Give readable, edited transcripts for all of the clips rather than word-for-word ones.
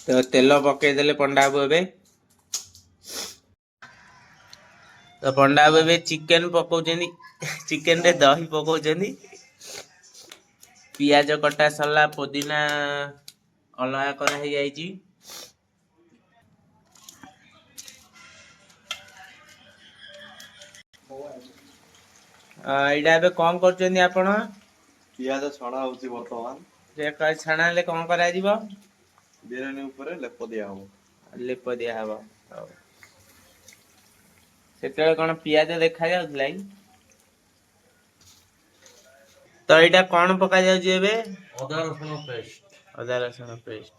तो तेल पकईदे पंडा बाबू ए तो पंडा बाबू ए चिकेन पकाउछन्ती चिकेन रे दही पकाउछन्ती पियाज कटा सरला पुदीना अलगा करा हे जाईची एटा ए कौन करछन्ती आपण पियाज छणा होची वर्तमान जे का छाणा ले कौन करा जीवो बिरयानी ऊपर लेप दिया हो लेप दिया हबो सेते कोन पियाज देखा जाउथला तो एटा कोन पका जाउ जे बे अदा रसुन पेस्ट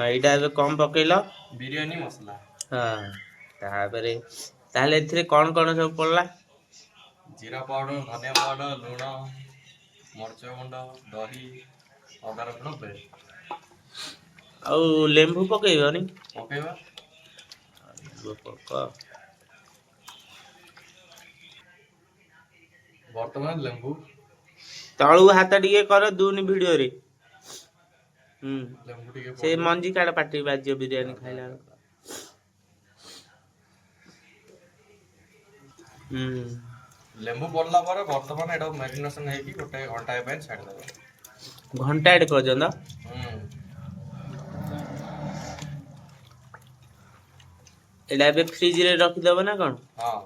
एटा ए कम पकेलो बिरयानी मसला हां तापरे ताले एथिरे कोन कोन सब पड़ला जीरा पाउडर धनिया पाउडर लूण मरच गुंड दही अदा रसुन पेस्ट आ लेंबू पकेइबनी पकेबा पका वर्तमान लेंबू तळु हाथ टिके कर दूनी वीडियो रे लेंबू टिके से मंजी काड पाटी बाजियो बिरयानी खाइला लेंबू पड़ला पर वर्तमान एटा मैरिनेशन हे की गोटे घंटा पे छाड़ दबो घंटा एड पर्यंत एटा बे फ्रिज रे रखि दबो ना कोन हां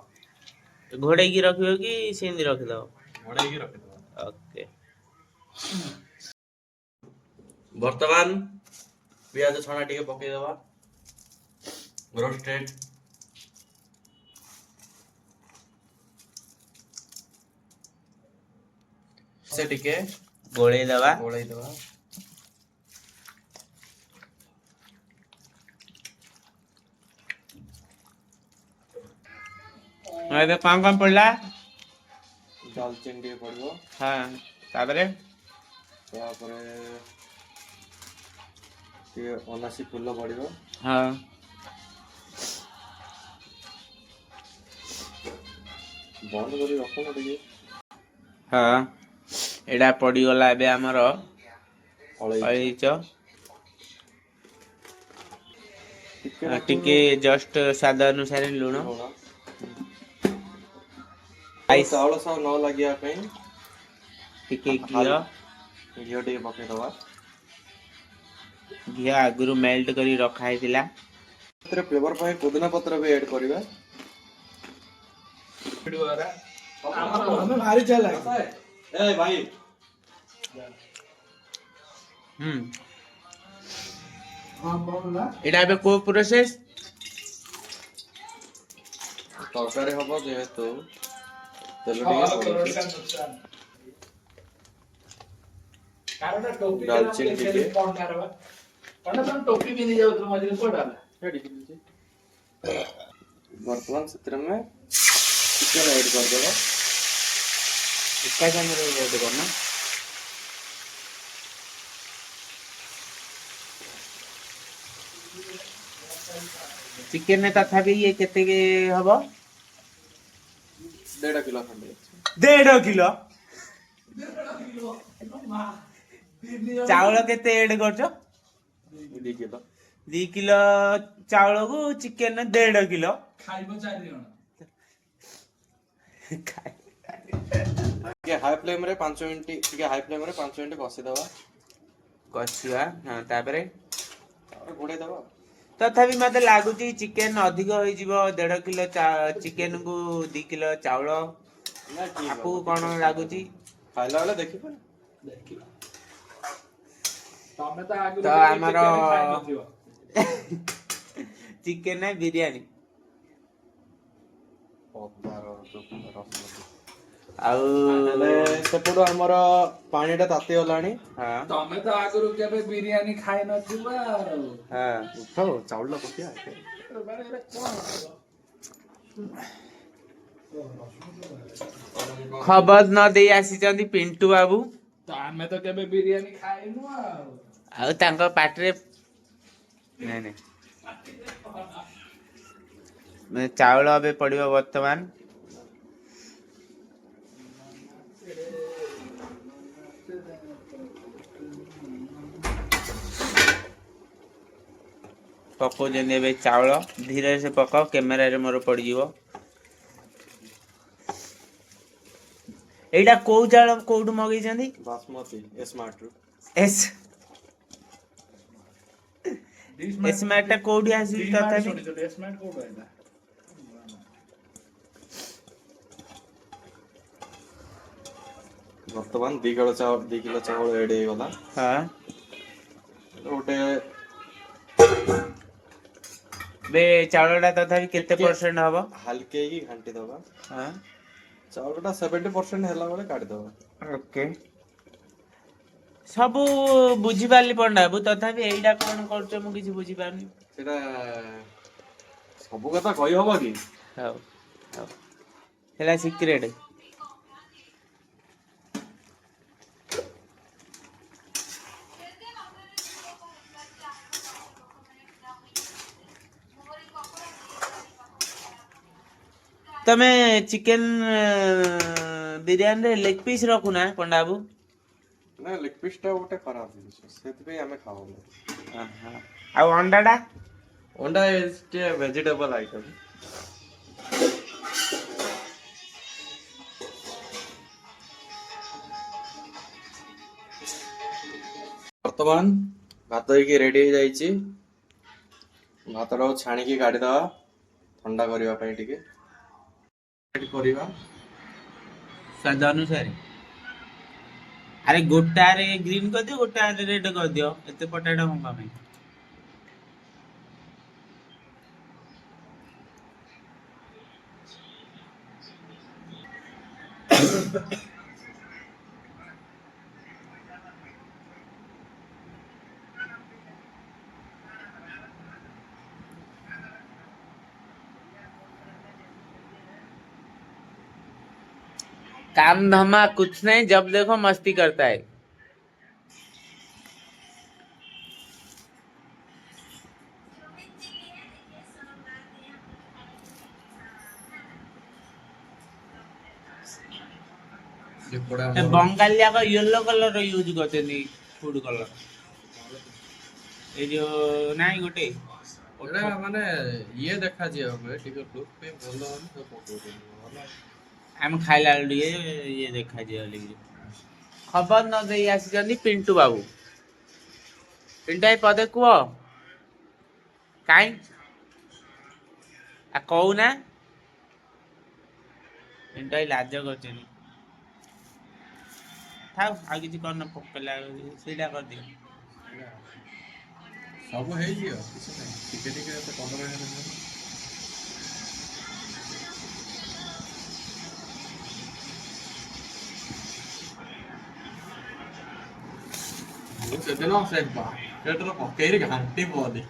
घोड़े की रखियो कि सेंदी रखि दबो घोड़े की रखि दबो ओके वर्तमान पियाज छणा टिके पके दबा रोस्टेड से टिके गोळे दबा एबे कौन पड़ला दालचीनी टिके पड़बो हां तापरे टिके अनासी फूल पड़बो हां बंद करी रखो ना टिके हां एडा पड़ी गला एबे हमर अळीच टिके जस्ट स्वाद अनुसार लूण चावल सब न लगिया पे टिके घियो टिके पके दबा घियो आगुरु मेल्ट करी रखा हैतिला तेरे फ्लेवर पे पुदीना पत्र भी ऐड करिवे हमें भारी चल ए भाई हां बोलला एडा बे को प्रोसेस तरकारी हबो जेहेतु तेल टिके कारण टोपी दालचीनी टिके कोन करबा कोन तो टोपी भी नहीं जाउ तो मजे कोडाला वर्तमान चित्र में चिकन ऐड कर देबो इसका कैमरा ऐड करना चिकन ने तथापि ये केते के हबो 1.5 किलो खंडे 1.5 किलो चावल केते ऐड करछो 2 किलो 2 किलो चावल को चिकन 1.5 किलो खाइबो 4 जण के हाई फ्लेम रे 5 मिनिट के हाई फ्लेम रे 5 मिनिट कसी दबा कसिया हां तापरे घोड़े दबा तथापि मते लागुची चिकन अधिक होई जीवो 1.5 किलो चिकन को 2 किलो चावल ना ठीक आपको कोन लागुची खाइला वाला देखि पर तमे तो आगु तो हमारो चिकन है बिरयानी आउ सेपटो हमर पानीटा ताती गलानी हां तमे तो आगु केबे बिरयानी खाइ न थिबा हां उठाओ चावल पकिया खबर न दे आसी चंदी पिंटू बाबू तमे तो केबे बिरयानी खाइनु आ तांको पाटरे नै नै मैं चावल अबे पड़िबो वर्तमान पकाउछन् एबे चाउल धीरे से पकाओ कैमरा रे मोर पड़ जीवो एटा को चाउल कोठु मगै छथि बासमती स्मार्ट एस स्मार्ट कोठी आसी तथापि स्मार्ट कोड है वर्तमान 2 किलो चावल एड हो गला हां ओटे बे चाउलटा तथापि केते परसेंट हबो हल्के ही घंटी दबा हां चावलटा 70% हैला बेले काट दबा ओके सब बुझी पाली पंडा बु तथापि एइडा कोन करछ मु किछि बुझी पानी सेटा सब कथा कहि हबो कि हां हां हेला सीक्रेट तमे चिकन बिरयानी रे लेग पीस रखु ना पंडा बाबू ना लेग पीस टा ओटे खराब जिनिस सेति पे हमें खाओ आ अंडाटा अंडा इज ए वेजिटेबल आइटम वर्तमान भात की रेडी हो जाइछि भात रो छाणी की गाड़ी दवा ठंडा करबा पई टिके रेडी करबा स्वाद अनुसार अरे गोटा रे ग्रीन कर दियो गोटा रे रेड कर दियो एते पटाटा मंगा में काम धामा कुछ नहीं जब देखो मस्ती करता है बंगालिया का येलो कलर यूज करते नहीं फूड कलर ए जो नहीं गोटे ओटा माने ये देखा जे होबे टिके लुक पे बोलो हम तो पको देबो हम खाइला ये देखा जे वाली खबर न दे आसी जनी पिंटू बाबू पिंटाई पदे कुओ काई आ कहू ना पिंटाई लाज करचनी थाउ आ किछि करन पकला सीधा कर दियो सब है जियो किछ नहीं टिके टिके तो कमर है se no se va che te lo può che ganti body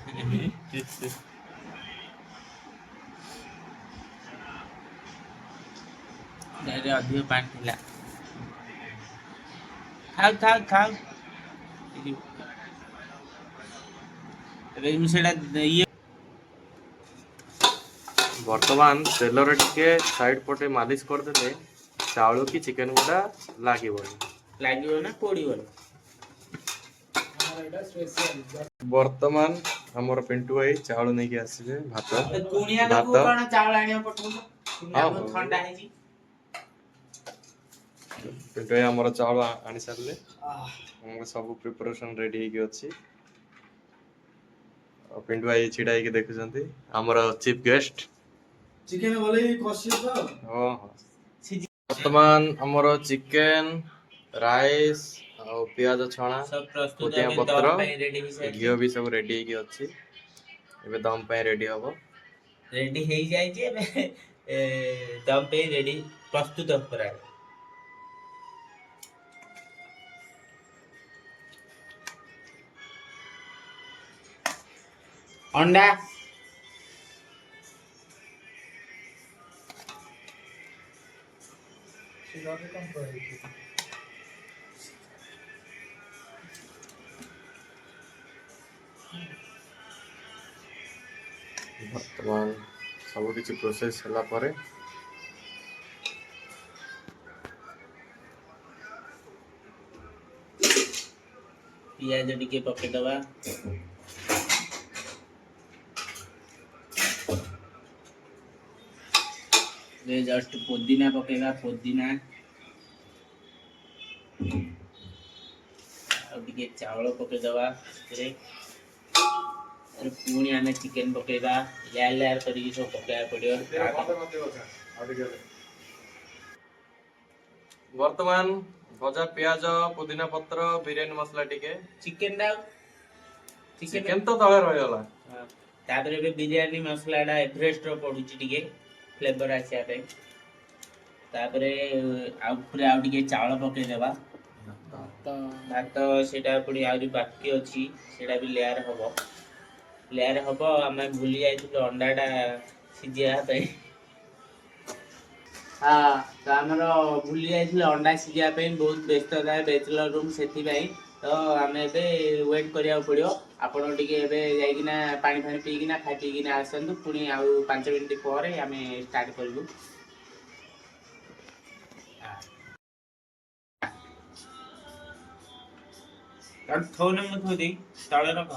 डेरे अधिक पानी थिला खाओ खाओ खाओ सेटा ये वर्तमान तेलर टिके साइड पटे मालिश कर देले चावल की चिकन गुडा लागिबो ना पोड़ीबो वर्तमान हमर पिंटू भाई चावल नहीं के आसीबे भात कुनिया न को कोन चावल आनिया पटू कुनिया ठंडा है जी पिंटू भाई हमर चावल आनी सारले हम सब प्रिपरेशन रेडी के अछि पिंटू भाई छिड़ा के देखुछंती हमर चीफ गेस्ट चिकन बोले कसी तो हां हां वर्तमान हमर चिकन राइस और प्याज छणा सब प्रस्तुत पुदिना है पत्र दम पे रेडी भी घियो भी सब रेडी के अछि एबे दम पे रेडी हबो रेडी हे जाय जे दम पे रेडी प्रस्तुत करा अंडा वर्तमान सब किसी प्रोसेस हला परे पियाज टिके पके दबा जस्ट पुदीना पकेगा पुदीना आउे चावल पकईदवा पुणी आम चिकेन पकेगा लेयर लेयर करके सब पकेया पड़ो वर्तमान भजा प्याज पुदीना पत्र बिरयानी मसला टिके चिकेन टा चिकेन तो तले रहीगला तापर बिरयानी मसलाटा एवरेस्ट पड़ुची टिके फ्लेवर आसिया पे तापर आउ टिके चावल पकईदेवा भात सेटा पुणी आउरी बाकी अच्छी सेटा भी लेयर हम आम भूली जाइए अंडाटा सीझा हाँ तो आमर भूली जाइए अंडा सीझा बहुत व्यस्त था बैचलर रूम से तो आम वेट करा पड़ो आपड़ टे जाइना पानी फानी पीकिना खाई पीकिना आसतु पुणी आउ 5 मिनट पर आम स्टार्ट करूँ थोन मु थोदी तले रख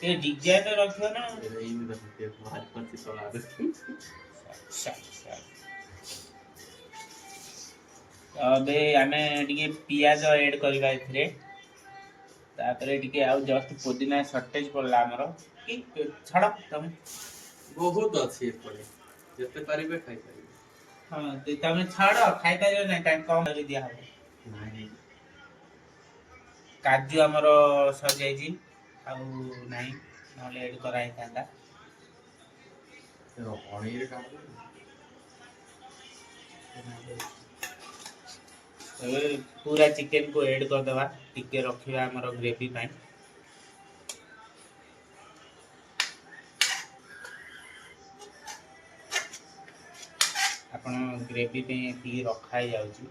ये डिजाइन रखियो ना अबे आमे टिके पियाज ऐड करबा एथरे तापरे टिके आउ जस्ट पुदीना शॉर्टेज पड़ला हमरो कि छड़ तुम बहुत अच्छी पड़े जते पारिबे खाई पारिबे हां ते तमे छड़ खाई पारियो ना टाइम कम कर दिया हो नहीं काजू हमरो सज जाई जी आउ नहीं नले ऐड कराई थांदा तो पनीर का पूरा चिकेन को ऐड कर दवा टिके रखिबा हमरो ग्रेवी पाई आपण ग्रेवी पे टी रखा ही जाउची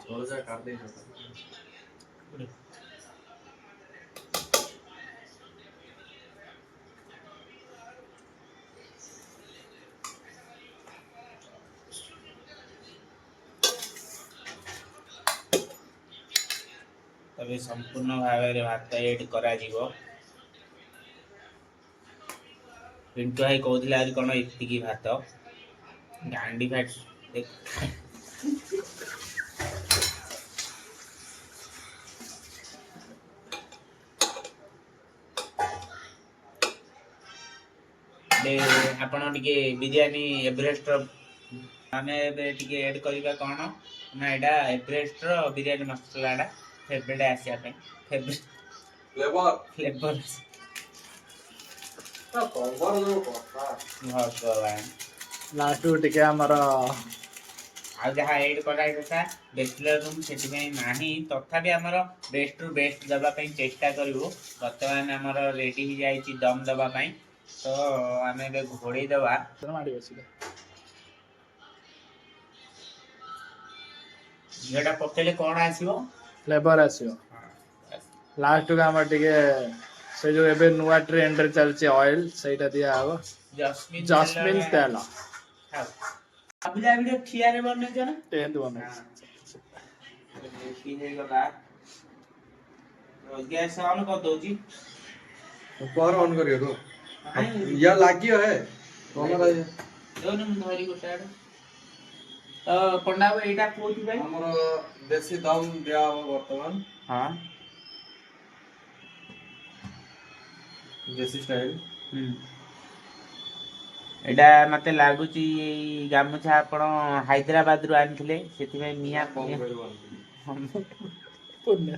झोल जा काट दे तबे संपूर्ण भाव में भात ऐड करा जीवो पिंटू भाई कहूला आज कौन इतिकी भात गांडी फैट आपण टिके बिरयानी एवरेस्ट आमे टिके ऐड करबा कोन ना एडा एवरेस्ट रो बिरयानी मसालाडा फेवरेट आसिया पे फेवरेट फ्लेवर तो कवर जो कोता भगवान लास्ट टिके हमर आ जहाँ ऐड कराई था बैचलर रूम से नाही तथापि आमर बेस्ट रु बेस्ट दबा पई चेष्टा करू वर्तमान आमर रेडी हो जाई दम दबा पई तो आमे बे घोड़ी दबा माडी बसिले जेटा पकेले कोन आसीबो फ्लेवर आसियो लास्ट का हमर टिके से जो एबे नुवा ट्रेंड रे चलचे ऑयल सेटा दिया हबो जस्मिन तेल अबला वीडियो ठिया रे बने जना टेंथ बने की हे गला गैस ऑन कर दोजी पावर ऑन करियो तो या लागियो है कौन रहा है दोनों धरी गोटाड पंडा एटा कोथि भाई हमर देसी दम दिया हो वर्तमान हां देसी स्टाइल एटा मते लागुची गामुछा आपण हैदराबाद रु आनथिले सेति मिया कम करबो पुण्य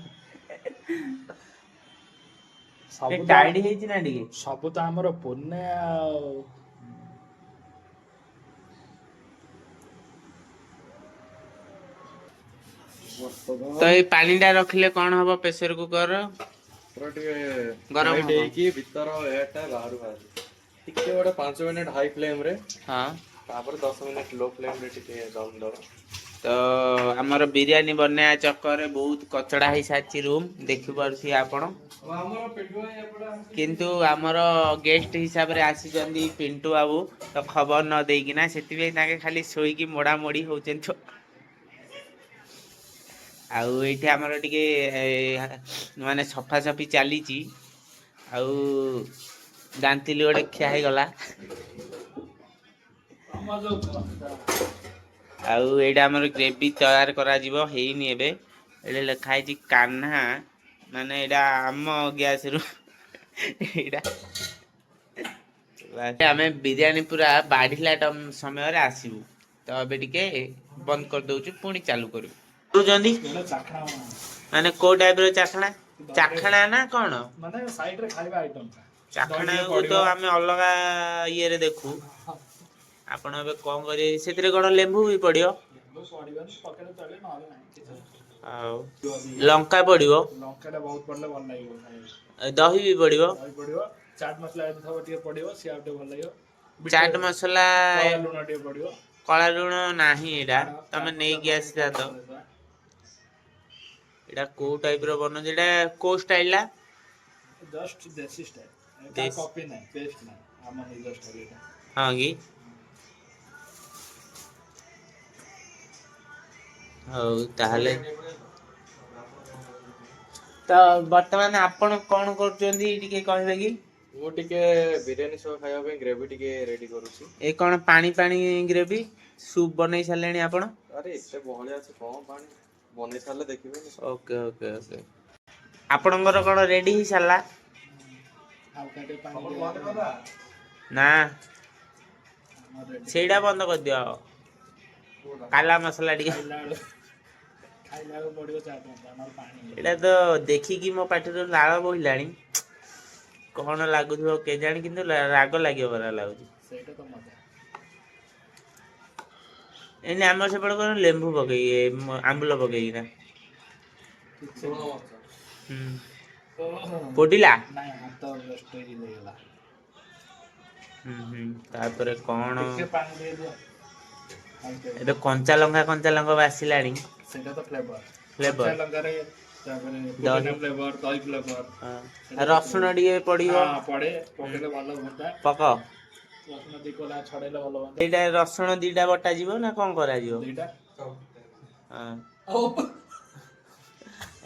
सब टाइड हेछि ना टिके सब तो हमर पुण्य तो ये पानीटा रखले कौन हबो प्रेशर कुकर गरम देकी भीतर एटा बाहर बाहर टिके बडे 5 मिनिट हाई फ्लेम रे हां तापर 10 मिनिट लो फ्लेम रे टिके दम दो तो हमर बिरयानी बनाया चक्कर रे बहुत कचड़ा ही साची रूम देखि परथि आपण हमर पेटवा एपडा किंतु हमर गेस्ट हिसाब रे आसी जंदी पिंटू बाबू तो खबर न देकिना सेति बे ताके खाली सोई की मोड़ा मोड़ी होचन तो ଆଉ ଏଇଠି ଆମର ଟିକେ ମାନେ ସଫାସଫି ଚାଲିଛି। ଆଉ ଜାଣିଥିଲି ଗୋଟେ ଖିଆ ହେଇଗଲା। ଆଉ ଏଇଟା ଆମର ଗ୍ରେଭି ତୟାର କରାଯିବ, ହେଇନି ଏବେ। ଏଇଟା ଲେଖା ହେଇଛି କାହ୍ନା, ମାନେ ଏଇଟା ଆମ ଗ୍ୟାସରୁ ଏଇଟା ଆମେ ବିରିୟାନୀ ପୁରା ବାଢିଲା ସମୟରେ ଆସିବୁ। ତ ଏବେ ଟିକେ ବନ୍ଦ କରିଦଉଛୁ, ପୁଣି ଚାଲୁ କରିବୁ। କରୁଛନ୍ତି ମାନେ କୋଉ ଟାଇପ ର ଚାଖଣା? ଚାଖଣା ନା କଣ? ମାନେ ସାଇଡରେ ଖାଇବା ଆଇଟମ। ଚାଖଣାକୁ ତ ଆମେ ଅଲଗା ଇଏରେ ଦେଖୁ। ଆପଣ ଏବେ କଣ କରିବେ, ସେଥିରେ କଣ ଲେମ୍ବୁ ବି ପଡିବ? ଆଉ ଲଙ୍କା ପଡିବ, ଲଙ୍କାଟା ବହୁତ ପଡିଲେ ଭଲ ଲାଗିବ। ଦହି ବି ପଡିବ, ଦହି ପଡିବ, ଚାଟ ମସଲା ଯଦି ଥବ ଟିକେ ପଡିବ, ସିଏ ଆଉ ଟିକେ ଭଲ ଲାଗିବ। ଚାଟ ମସଲା, କଳା ଲୁଣ ଟିକେ ପଡିବ। କଳା ଲୁଣ ନାହିଁ, ଏଇଟା ତମେ ନେଇକି ଆସିଥାନ୍ତ। ଏଇଟା କୋଉ ଟାଇପ ର ବନଉଛି, ଏଇଟା କୋଉ ଷ୍ଟାଇଲ? ଜଷ୍ଟ ଦେଶୀ ଷ୍ଟାଇଲ, କା କପି ନାହିଁ, ପେଷ୍ଟ ନାହିଁ, ଆମ ନିଜ ଷ୍ଟାଇଲ ଏଟା। ହଁ କି? ହଉ ତାହେଲେ। ତ ବର୍ତ୍ତମାନ ଆପଣ କଣ କରୁଛନ୍ତି ଟିକେ କହିବେ କି? ମୁଁ ଟିକେ ବିରିୟାନୀ ସହ ଖାଇବା ପାଇଁ ଗ୍ରେଭି ଟିକେ ରେଡି କରୁଛି। ଏ କଣ ପାଣି ପାଣି ଗ୍ରେଭି? ସୁପ୍ ବନେଇ ସାରିଲେଣି ଆପଣ? ଆରେ ଏତେ ବହଳିଆ ଅଛି, କଣ ପାଣି ବନେଇ ସାରିଲେ ଦେଖିବେନି। Okay okay okay. ଆପଣଙ୍କର କଣ ରେଡି ହେଇ ସାରିଲା? ନା ସେଇଟା ବନ୍ଦ କରିଦିଅ। କାଲା ମସଲା ଟିକେ। ଏଇଟା ତ ଦେଖିକି ମୋ ପାଟିରୁ ଲାଳ ବୋହିଲାଣି। କଣ ଲାଗୁଥିବ କେଜାଣି, କିନ୍ତୁ ରାଗ ଲାଗିବ ପରା ଲାଗୁଛି। ସେଇଟା ତ ମଜା। ଏଇନେ ଆମର ସେପଟେ କଣ ଲେମ୍ବୁ ପକେଇକି, ଆମ୍ବୁଲ ପକେଇକିନା। ପୋଡିଲା? ନାଇଁ, ହାତ ଷ୍ଟେରିଲ ହେଇଗଲା। ତାପରେ କଣ? ଟିକେ ପାଣି ଦେଇଦିଅ। ଏବେ କଞ୍ଚା ଲଙ୍କା ବାସିଲାଣି। ସେଇଟା ତ ଫ୍ଲେଭର। ଫ୍ଲେଭର। କଞ୍ଚା ଲଙ୍କାରେ ତାପରେ ଦହି, ପୁଦିନା ଫ୍ଲେଭର, ଦହି ଫ୍ଲେଭର। ରସୁଣ ଟିକେ ପଡିବ। ହଁ ପଡେ, ପକେଇଲେ ଭଲ ହୁଅନ୍ତା। ପକ ରସୁଣ ଦି କୋଲା ଛଡେଇଲେ ଭଲ ହୁଅନ୍ତା। ଏଇଟା ରସୁଣ ଦିଟା ବଟା ଯିବ ନା କଣ କରାଯିବ? ଦିଟା।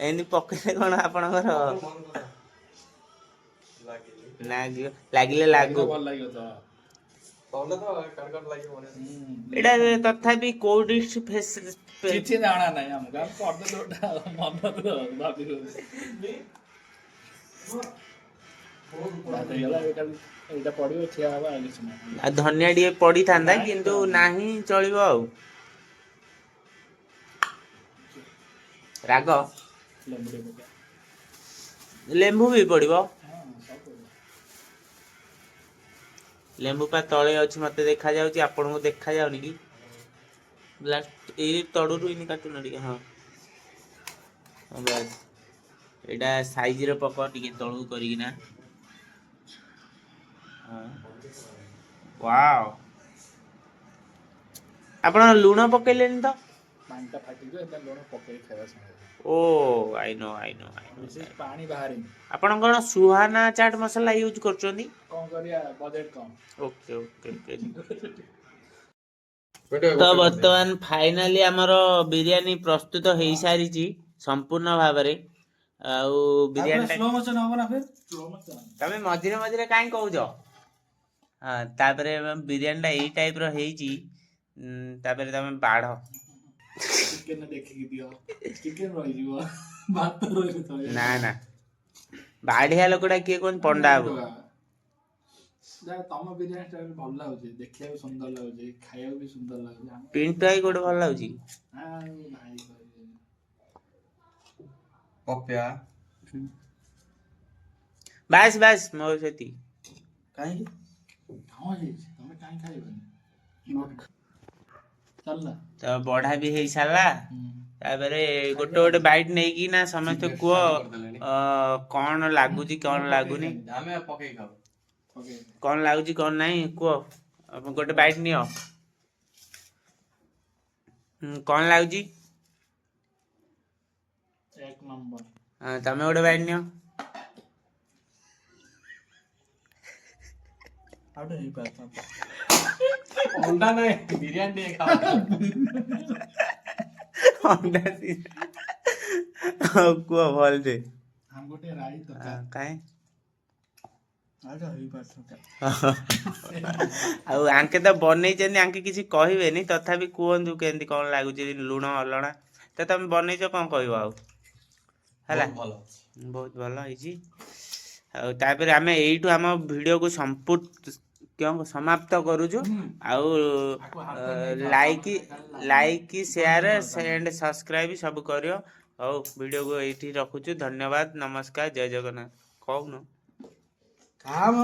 ଏମିତି ପକେଇଲେ କଣ ଆପଣଙ୍କର ଲାଗିଲେ ଲାଗୁ। ଭଲ ଲାଗିବ ତ। ଏଇଟା ତଥାପି କୋଉ ଡିଶ କିଛି ଜଣା ନାହିଁ ଆମକୁ, ଆମେ କରିଦେଲୁ ଗୋଟେ ମନରୁ ଭାବିଲୁ। ହେଇଗଲା, ଏଇଟା ପଡିବ, ଖିଆ ହବ, ଆଉ କିଛି ନାହିଁ। ଆଉ ଧନିଆ ଟିକେ ପଡିଥାନ୍ତା, କିନ୍ତୁ ନାହିଁ, ଚଳିବ ଆଉ। ରାଗ ଲେମ୍ବୁ ବି ପଡିବ। ଲେମ୍ବୁ ପା ତଳେ ଅଛି, ମତେ ଦେଖା ଯାଉଛି, ଆପଣଙ୍କୁ ଦେଖା ଯାଉନି କି? ଏଇ ତଳରୁ ଏଇନି କାଟୁନ ଟିକେ। ହଁ ବାସ୍, ଏଇଟା ସାଇଜରେ ପକ ଟିକେ ତଳକୁ କରିକିନା। ୱାଓ। ଆପଣ ଲୁଣ ପକେଇଲେନି ତ? ପାଣିଟା ଫାଟିଯିବ, ଏଟା ଲୁଣ ପକେଇ ଖାଇବା ସାଙ୍ଗେ। ଓ ଆଇ ନୋ। ପାଣି ବାହାରିନି। ଆପଣ କଣ ସୁହାନା ଚାଟ ମସଲା ୟୁଜ କରୁଛନ୍ତି? କଣ କରିବା, ବଜେଟ କମ। ଓକେ। ତ ବର୍ତ୍ତମାନ ଫାଇନାଲି ଆମର ବିରିୟାନୀ ପ୍ରସ୍ତୁତ ହେଇସାରିଛି ସମ୍ପୂର୍ଣ୍ଣ ଭାବରେ। ଆଉ ବିରିୟାନୀ ତମେ ମଝିରେ ମଝିରେ କାହିଁ କହୁଛ? ହଁ, ତାପରେ ବିରିୟାନୀ ଟା ଏଇ ଟାଇପ ର ହେଇଛି। ତାପରେ ତମେ ବାଢ। ଚିକେନ ଦେଖିକି ଦିଅ, ଚିକେନ ରହିଯିବ, ଭାତ ରହିଯିବ। ନା ବାଢିଆ ଲୋକଟା କିଏ କହୁଛି ପଣ୍ଡା ବାବୁ। ତମ ବିରିୟାନୀ ଟା ଭଲ ଲାଗୁଛି, ଦେଖିବାକୁ ସୁନ୍ଦର ଲାଗୁଛି, ଖାଇବାକୁ ବି ସୁନ୍ଦର ଲାଗୁଛି। ପିଣ୍ଟୁ ଭାଇ କୋଉଠି ଭଲ ଲାଗୁଛି? ବାସ୍ ମୋର ସେତିକି। କାହିଁକି? ତମେ କାହିଁ ଖାଇବନି? ତ ବଢା ବି ହେଇ ସାରିଲା। ତାପରେ ଗୋଟେ ବାଇଟ ନେଇକି ନା ସମସ୍ତେ କୁହ କଣ ଲାଗୁଛି, କଣ ଲାଗୁନି, କଣ ଲାଗୁଛି, କଣ ନାହିଁ କୁହ। ଗୋଟେ ବାଇଟ ନିଅ। କଣ ଲାଗୁଛି? ଏକ ନମ୍ବର। ତମେ ଗୋଟେ ବାଇଟ ନିଅ। ଅଣ୍ଡା ନାହିଁ, ବିରିୟାନୀ ଟିକେ ଖାଅ। ଅଣ୍ଡା କୁହ ଭଲ ଯେ हम गोटे राई तो କାଇଁ आजा ही बात तो ଆଉ ଆଙ୍କେ ତ ବନେଇଛନ୍ତି ଆଙ୍କେ କିଛି କହିବେନି ତଥାପି କୁହନ୍ତୁ କେମିତି କଣ ଲାଗୁଛି ଲୁଣ ଅଲଣା ତ ତମେ ବନେଇଛ କଣ କହିବ ଆଉ ହେଲା ଭଲ ବହୁତ ଭଲ ହେଇଛି ଆଉ ତାପରେ ଆମେ ଏଇଠୁ ଆମ ଭିଡ଼ିଓକୁ ସମାପ୍ତ କରୁଛୁ ଆଉ ଲାଇକ୍ ସେୟାର ଆଣ୍ଡ ସବସ୍କ୍ରାଇବ ସବୁ କରିବ ହଉ ଭିଡ଼ିଓକୁ ଏଇଠି ରଖୁଛୁ ଧନ୍ୟବାଦ ନମସ୍କାର ଜୟ ଜଗନ୍ନାଥ କହୁନ काम